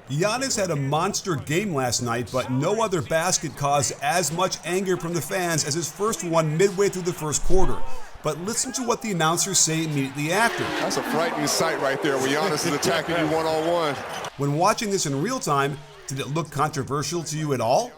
Giannis had a monster game last night, but no other basket caused as much anger from the fans as his first one midway through the first quarter. But listen to what the announcers say immediately after. That's a frightening sight right there when Giannis is attacking you one-on-one. When watching this in real time, did it look controversial to you at all?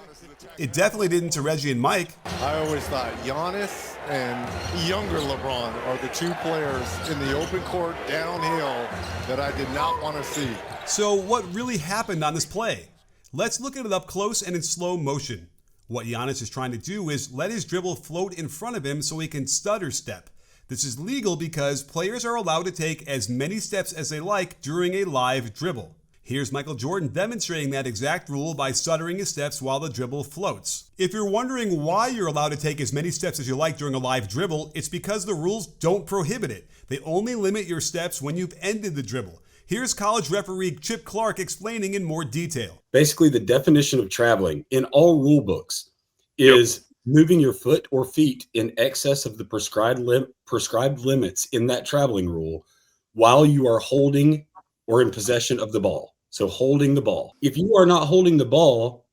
It definitely didn't to Reggie and Mike. I always thought Giannis and younger LeBron are the two players in the open court downhill that I did not want to see. So what really happened on this play? Let's look at it up close and in slow motion. What Giannis is trying to do is let his dribble float in front of him so he can stutter step. This is legal because players are allowed to take as many steps as they like during a live dribble. Here's Michael Jordan demonstrating that exact rule by stuttering his steps while the dribble floats. If you're wondering why you're allowed to take as many steps as you like during a live dribble, it's because the rules don't prohibit it. They only limit your steps when you've ended the dribble. Here's college referee Chip Clark explaining in more detail. Basically, the definition of traveling in all rule books is moving your foot or feet in excess of the prescribed limits in that traveling rule while you are holding or in possession of the ball. So holding the ball. If you are not holding the ball,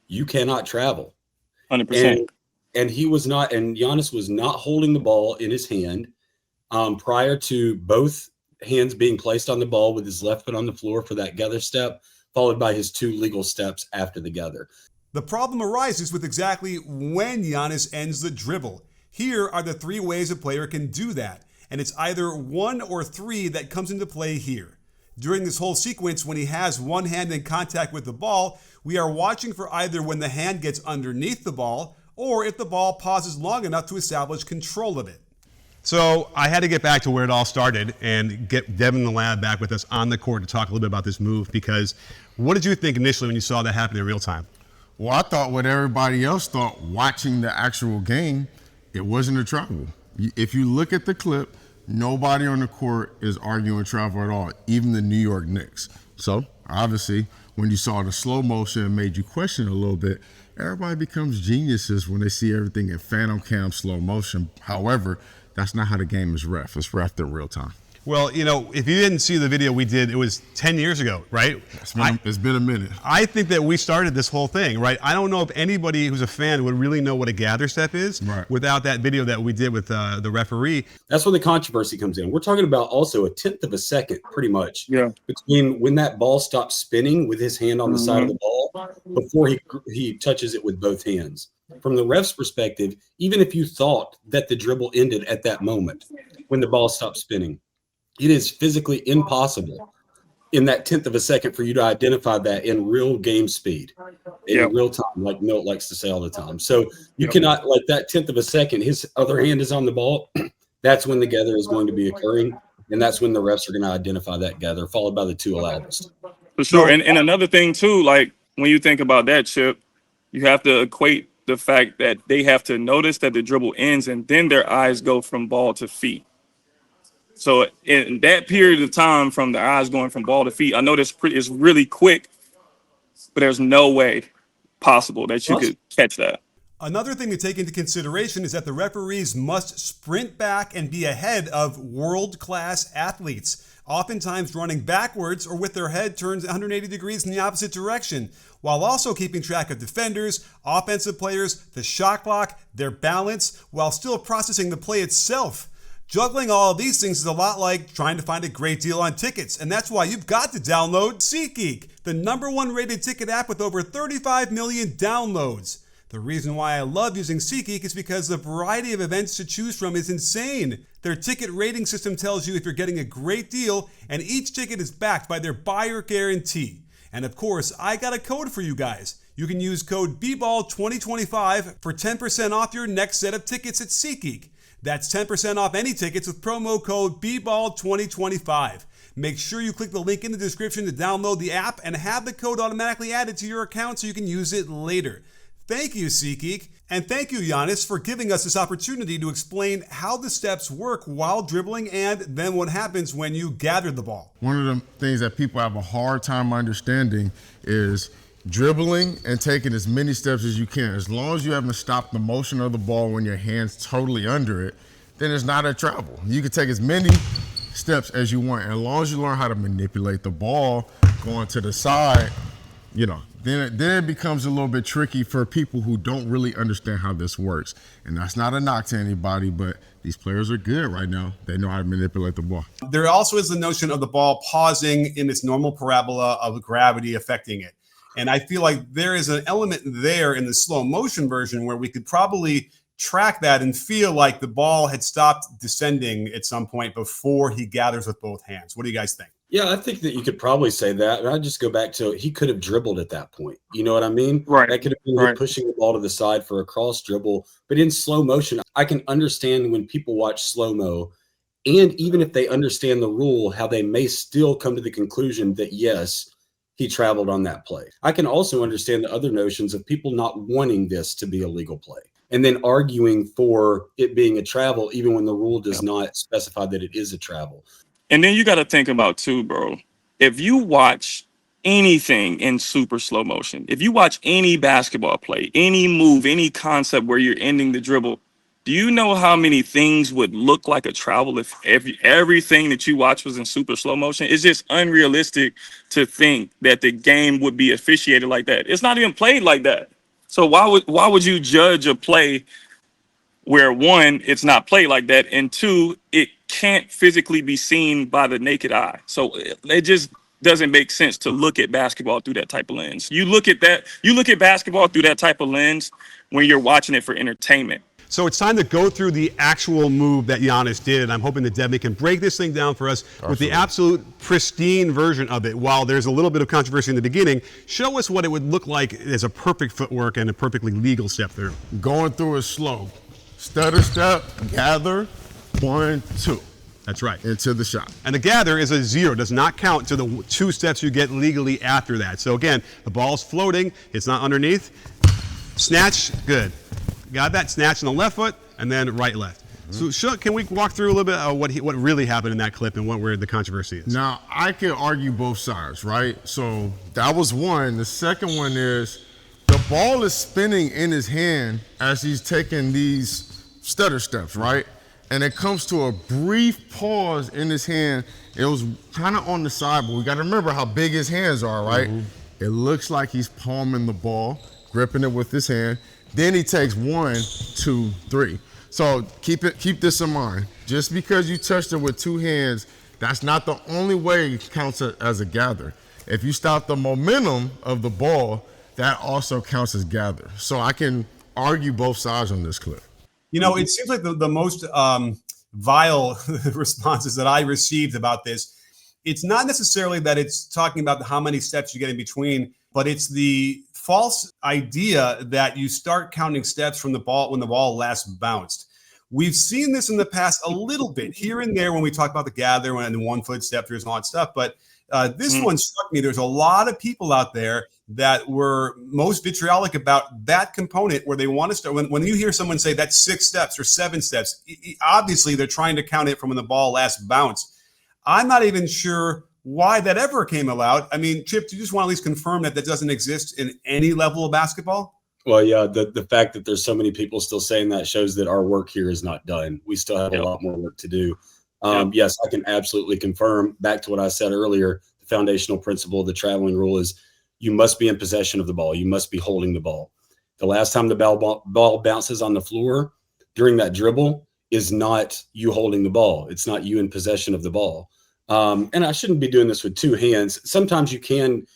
you cannot travel. 100%. And he was not, and Giannis was not holding the ball in his hand prior to both hands being placed on the ball with his left foot on the floor for that gather step, followed by his two legal steps after the gather. The problem arises with exactly when Giannis ends the dribble. Here are the three ways a player can do that, and it's either one or three that comes into play here. During this whole sequence, when he has one hand in contact with the ball, we are watching for either when the hand gets underneath the ball or if the ball pauses long enough to establish control of it. So I had to get back to where it all started and get Devin the Lab back with us on the court to talk a little bit about this move, because what did you think initially when you saw that happen in real time? Well, I thought what everybody else thought watching the actual game, it wasn't a travel. If you look at the clip, nobody on the court is arguing travel at all, even the New York Knicks. So, obviously, when you saw the slow motion and made you question a little bit, everybody becomes geniuses when they see everything in phantom cam slow motion. However, that's not how the game is ref. It's ref in real time. Well, you know, if you didn't see the video we did, it was 10 years ago, right? It's been a minute. I think that we started this whole thing, right? I don't know if anybody who's a fan would really know what a gather step is without that video that we did with the referee. That's where the controversy comes in. We're talking about also a tenth of a second, pretty much, between when that ball stops spinning with his hand on the side of the ball before he touches it with both hands. From the ref's perspective, even if you thought that the dribble ended at that moment when the ball stopped spinning, it is physically impossible in that tenth of a second for you to identify that in real game speed, in real time, like Milt likes to say all the time. So you cannot, like that tenth of a second, his other hand is on the ball. That's when the gather is going to be occurring. And that's when the refs are going to identify that gather, followed by the two allowables. For sure. And another thing, too, like when you think about that, Chip, you have to equate the fact that they have to notice that the dribble ends and then their eyes go from ball to feet. So in that period of time from the eyes going from ball to feet, I know it's really quick, but there's no way possible that you could catch that. Another thing to take into consideration is that the referees must sprint back and be ahead of world-class athletes, oftentimes running backwards or with their head turned 180 degrees in the opposite direction, while also keeping track of defenders, offensive players, the shot clock, their balance, while still processing the play itself. Juggling all of these things is a lot like trying to find a great deal on tickets, and that's why you've got to download SeatGeek, the #1 rated ticket app with over 35 million downloads. The reason why I love using SeatGeek is because the variety of events to choose from is insane. Their ticket rating system tells you if you're getting a great deal, and each ticket is backed by their buyer guarantee. And of course, I got a code for you guys. You can use code BBALL2025 for 10% off your next set of tickets at SeatGeek. That's 10% off any tickets with promo code BBALL2025. Make sure you click the link in the description to download the app and have the code automatically added to your account so you can use it later. Thank you, SeatGeek. And thank you, Giannis, for giving us this opportunity to explain how the steps work while dribbling and then what happens when you gather the ball. One of the things that people have a hard time understanding is dribbling and taking as many steps as you can. As long as you haven't stopped the motion of the ball when your hand's totally under it, then it's not a travel. You can take as many steps as you want. And as long as you learn how to manipulate the ball going to the side, then it becomes a little bit tricky for people who don't really understand how this works. And that's not a knock to anybody, but these players are good right now. They know how to manipulate the ball. There also is the notion of the ball pausing in its normal parabola of gravity affecting it. And I feel like there is an element there in the slow motion version where we could probably track that and feel like the ball had stopped descending at some point before he gathers with both hands. What do you guys think? Yeah, I think that you could probably say that. And I'd just go back to he could have dribbled at that point. You know what I mean? Right. That could have been pushing the ball to the side for a cross dribble. But in slow motion, I can understand when people watch slow-mo, and even if they understand the rule, how they may still come to the conclusion that, yes, he traveled on that play. I can also understand the other notions of people not wanting this to be a legal play and then arguing for it being a travel, even when the rule does not specify that it is a travel. And then you got to think about too, bro, if you watch anything in super slow motion, if you watch any basketball play, any move, any concept where you're ending the dribble, do you know how many things would look like a travel if everything that you watch was in super slow motion? It's just unrealistic to think that the game would be officiated like that. It's not even played like that. So why would you judge a play where, one, it's not played like that, and two, it can't physically be seen by the naked eye? So it just doesn't make sense to look at basketball through that type of lens. You look at basketball through that type of lens when you're watching it for entertainment. So it's time to go through the actual move that Giannis did, and I'm hoping that Devin can break this thing down for us with the absolute pristine version of it. While there's a little bit of controversy in the beginning, show us what it would look like as a perfect footwork and a perfectly legal step through. Going through is slow. Stutter step, gather, 1, 2. That's right. Into the shot. And the gather is a 0, does not count to the 2 steps you get legally after that. So again, the ball's floating, it's not underneath. Snatch, good. Got that, snatch on the left foot, and then right, left. So can we walk through a little bit of what really happened in that clip and where the controversy is? Now, I can argue both sides, right? So that was one. The second one is the ball is spinning in his hand as he's taking these stutter steps, right? And it comes to a brief pause in his hand. It was kind of on the side, but we got to remember how big his hands are, right? It looks like he's palming the ball, gripping it with his hand. Then he takes 1, 2, 3. So keep this in mind. Just because you touched it with 2 hands, that's not the only way it counts as a gather. If you stop the momentum of the ball, that also counts as gather. So I can argue both sides on this clip. You know, it seems like the most vile responses that I received about this, it's not necessarily that it's talking about how many steps you get in between, but it's the false idea that you start counting steps from the ball when the ball last bounced. We've seen this in the past a little bit here and there when we talk about the gather and the 1 foot step throughs and all that stuff. But this one struck me. There's a lot of people out there that were most vitriolic about that component where they want to start. When you hear someone say that's 6 steps or 7 steps, obviously they're trying to count it from when the ball last bounced. I'm not even sure why that ever came about. I mean, Chip, do you just want to at least confirm that doesn't exist in any level of basketball? Well, yeah, the fact that there's so many people still saying that shows that our work here is not done. We still have a lot more work to do. Yes, I can absolutely confirm, back to what I said earlier, the foundational principle of the traveling rule is you must be in possession of the ball. You must be holding the ball. The last time the ball bounces on the floor during that dribble is not you holding the ball. It's not you in possession of the ball. And I shouldn't be doing this with 2 hands. Sometimes you can.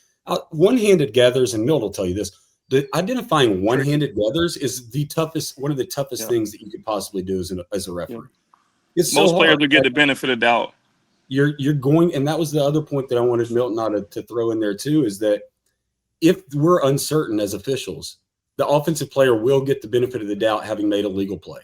One-handed gathers, and Milt will tell you this, identifying one-handed gathers is one of the toughest things that you could possibly do as a referee. It's most players will get the benefit of doubt. You're going, and that was the other point that I wanted Milton to throw in there too, is that if we're uncertain as officials, the offensive player will get the benefit of the doubt having made a legal play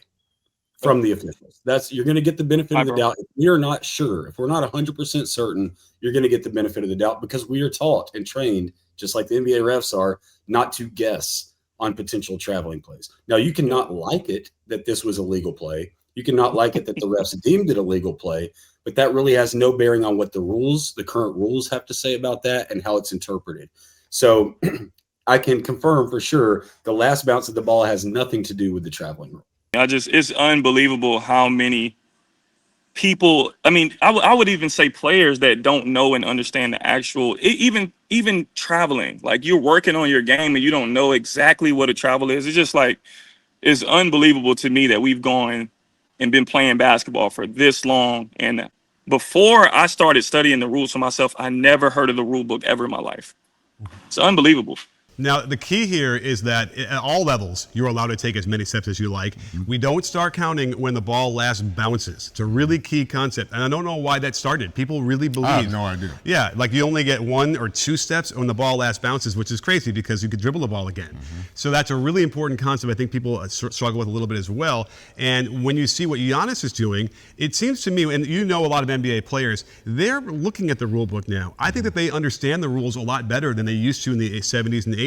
from the officials. You're going to get the benefit of the doubt. If we are not sure, if we're not 100% certain, you're going to get the benefit of the doubt because we are taught and trained, just like the NBA refs are, not to guess on potential traveling plays. Now, you cannot like it that this was a legal play. You cannot like it that the refs deemed it a legal play, but that really has no bearing on what the current rules have to say about that and how it's interpreted. So I can confirm for sure the last bounce of the ball has nothing to do with the traveling rule. It's unbelievable how many people, I mean, I would even say players that don't know and understand the actual, even traveling, like you're working on your game and you don't know exactly what a travel is. It's just like, it's unbelievable to me that we've gone and been playing basketball for this long. And before I started studying the rules for myself, I never heard of the rule book ever in my life. It's unbelievable. Now, the key here is that at all levels, you're allowed to take as many steps as you like. We don't start counting when the ball last bounces. It's a really key concept. And I don't know why that started. People really believe. I have no idea. Yeah, like you only get 1 or 2 steps when the ball last bounces, which is crazy because you could dribble the ball again. So that's a really important concept I think people struggle with a little bit as well. And when you see what Giannis is doing, it seems to me, and you know a lot of NBA players, they're looking at the rule book now. I think that they understand the rules a lot better than they used to in the 70s and the 80s.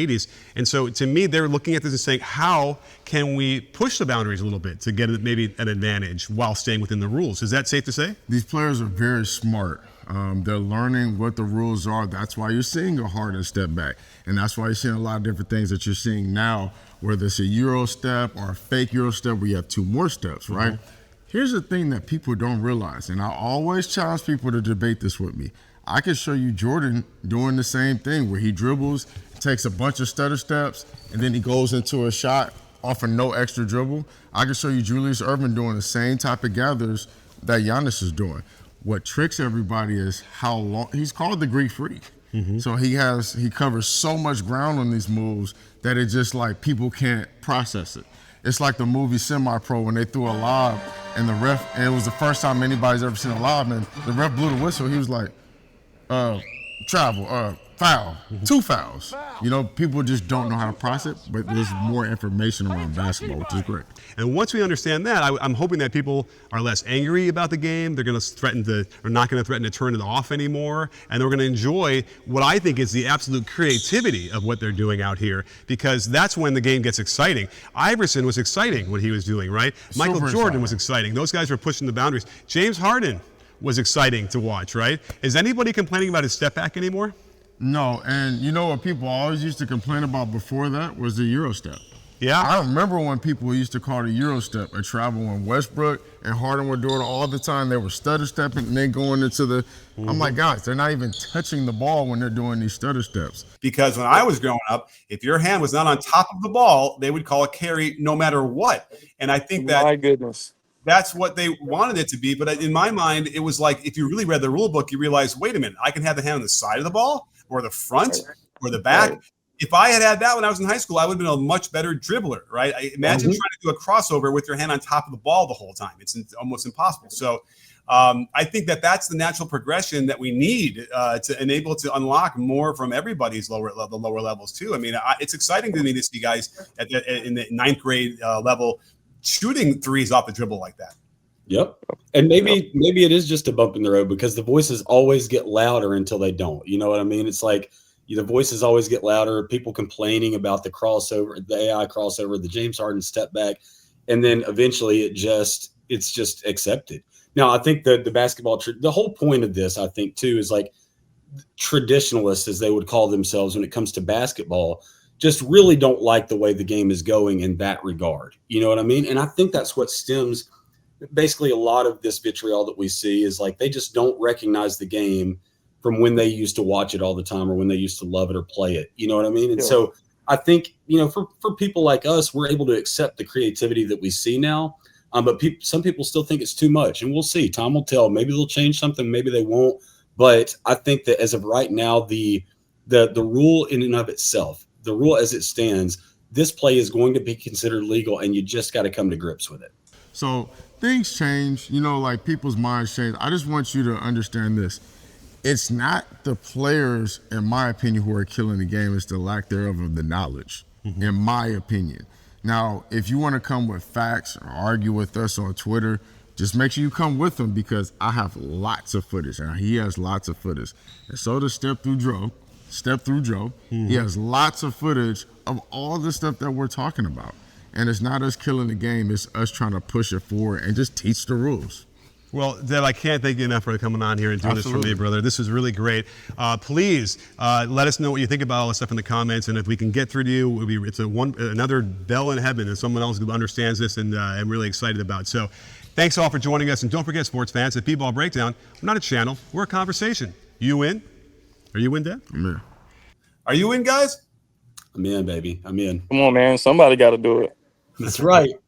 And so to me, they're looking at this and saying, how can we push the boundaries a little bit to get maybe an advantage while staying within the rules? Is that safe to say? These players are very smart. They're learning what the rules are. That's why you're seeing a Harden step back. And that's why you're seeing a lot of different things that you're seeing now, whether it's a Euro step or a fake Euro step where you have 2 more steps, right? Here's the thing that people don't realize, and I always challenge people to debate this with me. I can show you Jordan doing the same thing where he dribbles, takes a bunch of stutter steps, and then he goes into a shot off of no extra dribble. I can show you Julius Erving doing the same type of gathers that Giannis is doing. What tricks everybody is how long he's called the Greek freak. So he covers so much ground on these moves that it's just like people can't process it. It's like the movie Semi-Pro when they threw a lob and the ref, and it was the first time anybody's ever seen a lob, and the ref blew the whistle. He was like, foul, 2 fouls. You know, people just don't know how to process it, but there's more information around basketball, which is great. And once we understand that, I'm hoping that people are less angry about the game. They're going to not going to threaten to turn it off anymore, and they're going to enjoy what I think is the absolute creativity of what they're doing out here, because that's when the game gets exciting. Iverson was exciting what he was doing, right? Michael Jordan was exciting. Those guys were pushing the boundaries. James Harden was exciting to watch, right? Is anybody complaining about his step back anymore? No, and you know what people always used to complain about before that was the Euro step. Yeah. I remember when people used to call the Euro step a travel when Westbrook and Harden were doing it all the time. They were stutter stepping and then going into the, I'm like, guys, they're not even touching the ball when they're doing these stutter steps. Because when I was growing up, if your hand was not on top of the ball, they would call it carry no matter what. And I think that My goodness. that's what they wanted it to be. But in my mind, it was like, if you really read the rule book, you realize, wait a minute, I can have the hand on the side of the ball or the front or the back. Right. If I had that when I was in high school, I would have been a much better dribbler, right? Imagine trying to do a crossover with your hand on top of the ball the whole time. It's almost impossible. So I think that's the natural progression that we need to enable to unlock more from everybody's the lower levels too. I mean, it's exciting to me to see guys in the 9th grade level shooting threes off the dribble like that. Yep. And maybe it is just a bump in the road because the voices always get louder until they don't. You know what I mean? It's like the voices always get louder, people complaining about the crossover, the AI crossover, the James Harden step back, and then eventually it's just accepted. Now, I think that the basketball, the whole point of this, I think, too, is like traditionalists, as they would call themselves when it comes to basketball, just really don't like the way the game is going in that regard. You know what I mean? And I think that's what stems basically a lot of this vitriol that we see is like they just don't recognize the game from when they used to watch it all the time or when they used to love it or play it. You know what I mean? And so I think, for people like us, we're able to accept the creativity that we see now. But some people still think it's too much, and we'll see. Time will tell. Maybe they'll change something. Maybe they won't. But I think that as of right now, the rule in and of itself, the rule as it stands, this play is going to be considered legal, and you just got to come to grips with it. So things change, like people's minds change. I just want you to understand this. It's not the players, in my opinion, who are killing the game. It's the lack thereof of the knowledge, in my opinion. Now, if you want to come with facts or argue with us on Twitter, just make sure you come with them because I have lots of footage, and he has lots of footage. And so does Step Through Joe. He has lots of footage of all the stuff that we're talking about. And it's not us killing the game, it's us trying to push it forward and just teach the rules. Well, Deb, I can't thank you enough for coming on here and doing this for me, brother. This is really great. Please let us know what you think about all this stuff in the comments, and if we can get through to you, it's another bell in heaven, and someone else who understands this and I'm really excited about. So Thanks all for joining us. And don't forget, sports fans, at B-Ball Breakdown, we're not a channel, we're a conversation. You in? Are you in, Dad? I'm in. Are you in, guys? I'm in, baby. I'm in. Come on, man. Somebody got to do it. That's right.